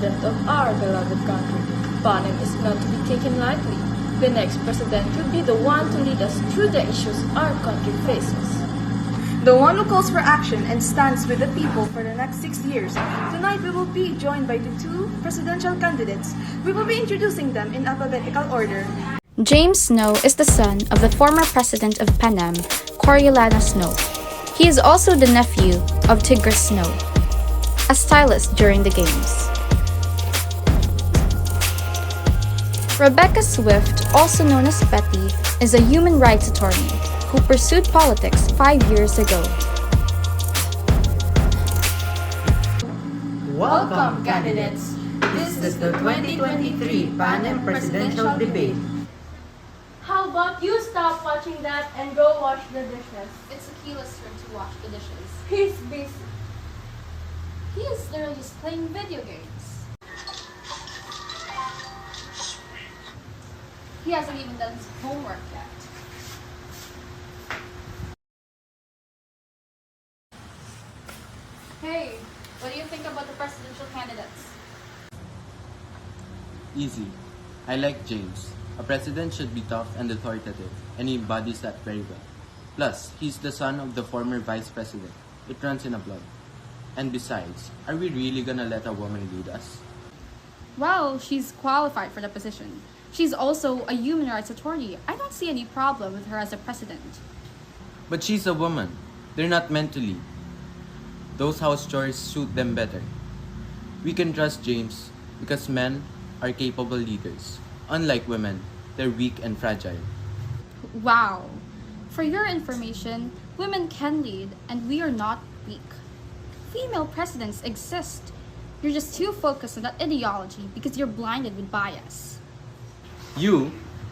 president of our beloved country. Panem is not to be taken lightly. The next president will be the one to lead us through the issues our country faces. The one who calls for action and stands with the people for the next 6 years. Tonight we will be joined by the two presidential candidates. We will be introducing them in alphabetical order. James Snow is the son of the former president of Panam, Rayana Snow. He is also the nephew of Tigris Snow, a stylist during the games. Rebecca Swift, also known as Betty, is a human rights attorney who pursued politics 5 years ago. Welcome, candidates! This is the 2023 Panem Presidential Debate. How about you stop watching that and go wash the dishes? It's Akila's turn to wash the dishes. He's busy. He is literally just playing video games. He hasn't even done his homework yet. Hey, what do you think about the presidential candidates? Easy. I like James. A president should be tough and authoritative, and he embodies that very well. Plus, he's the son of the former vice president. It runs in our blood. And besides, are we really gonna let a woman lead us? Well, she's qualified for the position. She's also a human rights attorney. I don't see any problem with her as a president. But she's a woman. They're not meant to lead. Those house chores suit them better. We can trust James because men are capable leaders. Unlike women, they're weak and fragile. Wow. For your information, women can lead and we are not weak. Female presidents exist. You're just too focused on that ideology because you're blinded with bias. You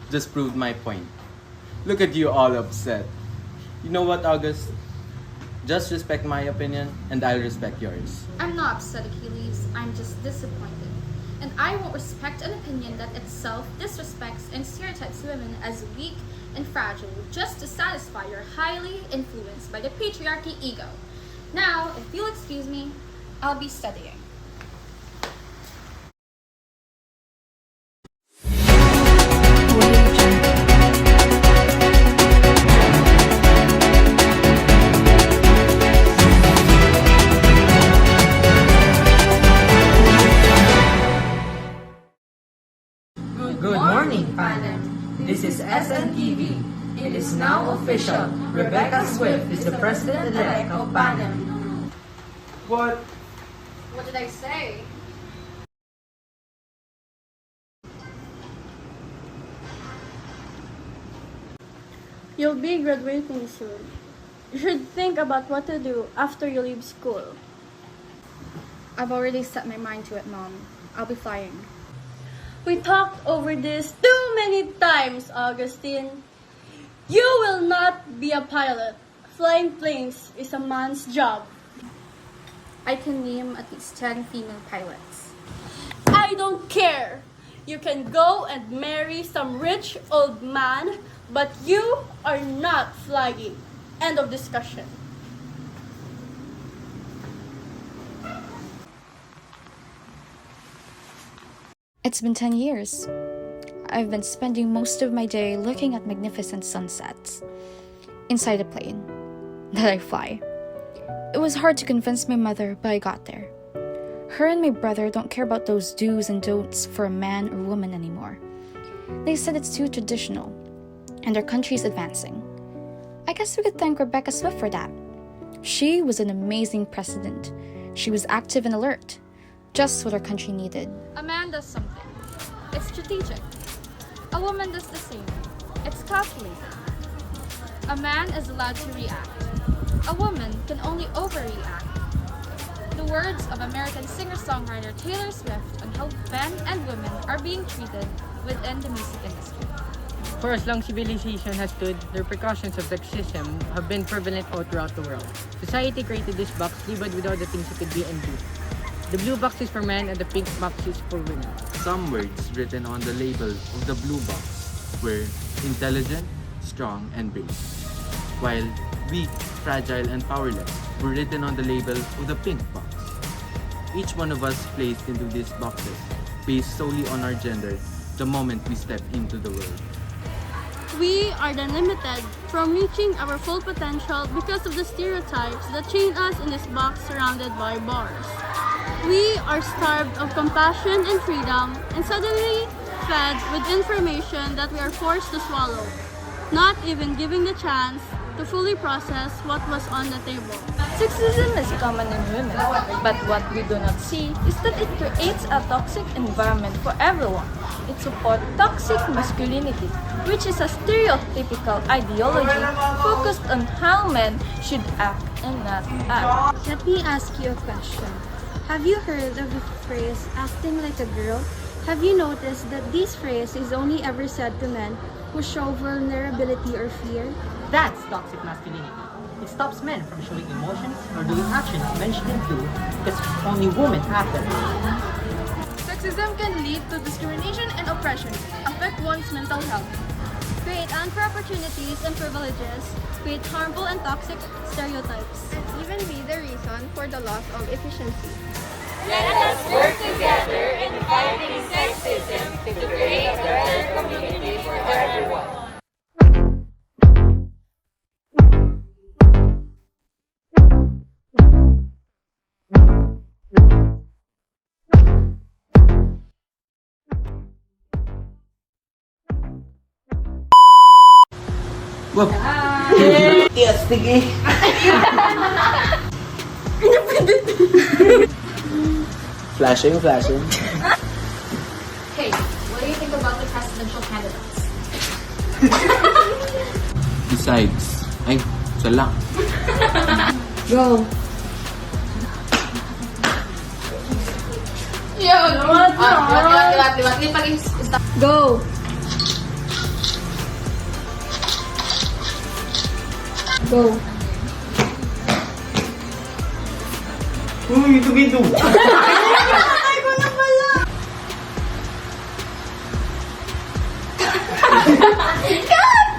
just proved my point. Look at you all upset. You know what, August? Just respect my opinion and I'll respect yours. I'm not upset, Achilles. I'm just disappointed. And I won't respect an opinion that itself disrespects and stereotypes women as weak and fragile just to satisfy your highly influenced by the patriarchy ego. Now, if you'll excuse me, I'll be studying. Good morning, Panem. This is SNTV. It is now official. Rebecca Swift is the president-elect of Panem. What? What did I say? You'll be graduating soon. You should think about what to do after you leave school. I've already set my mind to it, Mom. I'll be flying. We talked over this too many times, Augustine. You will not be a pilot. Flying planes is a man's job. I can name at least 10 female pilots. I don't care. You can go and marry some rich old man, but you are not flying. End of discussion. It's been 10 years. I've been spending most of my day looking at magnificent sunsets inside a plane that I fly. It was hard to convince my mother, but I got there. Her and my brother don't care about those do's and don'ts for a man or woman anymore. They said it's too traditional, and our country's advancing. I guess we could thank Rebecca Swift for that. She was an amazing president. She was active and alert, just what our country needed. A man does something. It's strategic. A woman does the same. It's calculated. A man is allowed to react. A woman can only overreact. The words of American singer-songwriter Taylor Swift on how men and women are being treated within the music industry. For as long civilization has stood, the repercussions of sexism have been prevalent all throughout the world. Society created this box labored with all the things it could be and do. The blue box is for men and the pink box is for women. Some words written on the label of the blue box were intelligent, strong, and brave, while weak, fragile, and powerless were written on the label of the pink box. Each one of us placed into these boxes based solely on our gender the moment we step into the world. We are then limited from reaching our full potential because of the stereotypes that chain us in this box surrounded by bars. We are starved of compassion and freedom and suddenly fed with information that we are forced to swallow, not even giving the chance to fully process what was on the table. Sexism is common in women, but what we do not see is that it creates a toxic environment for everyone. It supports toxic masculinity, which is a stereotypical ideology focused on how men should act and not act. Let me ask you a question. Have you heard of the phrase acting like a girl? Have you noticed that this phrase is only ever said to men who show vulnerability or fear? That's toxic masculinity. It stops men from showing emotions or doing actions men shouldn't do because only women act that way. Sexism can lead to discrimination and oppression, affect one's mental health, Create unfair opportunities and privileges, create harmful and toxic stereotypes, and even be the reason for the loss of efficiency. Let us work together in fighting sexism to create a better community for everyone. Wow! Yes, sige. Flashing. Hey, what do you think about the presidential candidates? Besides, ay, isa lang. Go! Go! Go! Uy, ito.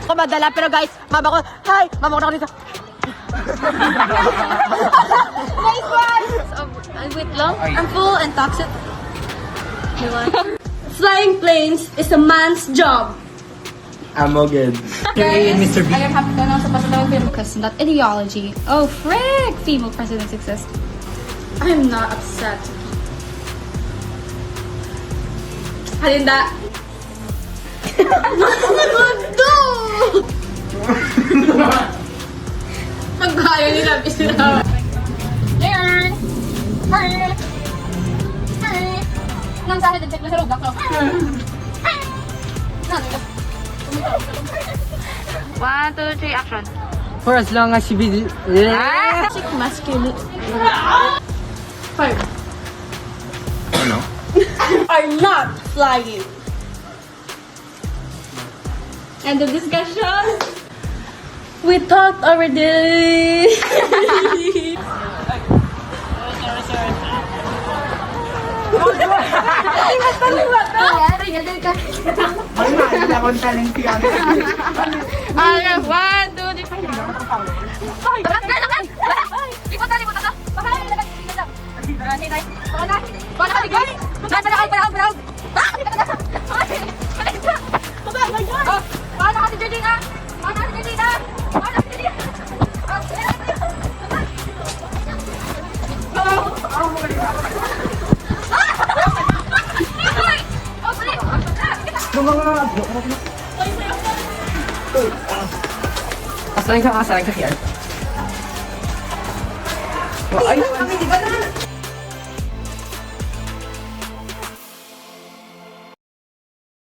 Ako madala, pero guys, mama ko, hi! Mama ko na ako dito. Nice one! Wait lang, harmful and toxic. Flying planes is a man's job. I'm all good. Okay, Mr. B. I am happy to announce the presidential film. Because that ideology, oh frick, female presidents exist. I'm not upset. Halinda. Pagkaya nila, bisita. Nang sa akin, check na sa loob, doctor. 1, 2, 3, action. For as long as she be... Toxic masculinity. Ano? Are not flying. And the discussion? We talked already. Asaling ka siya. Ay, kami, di ba na?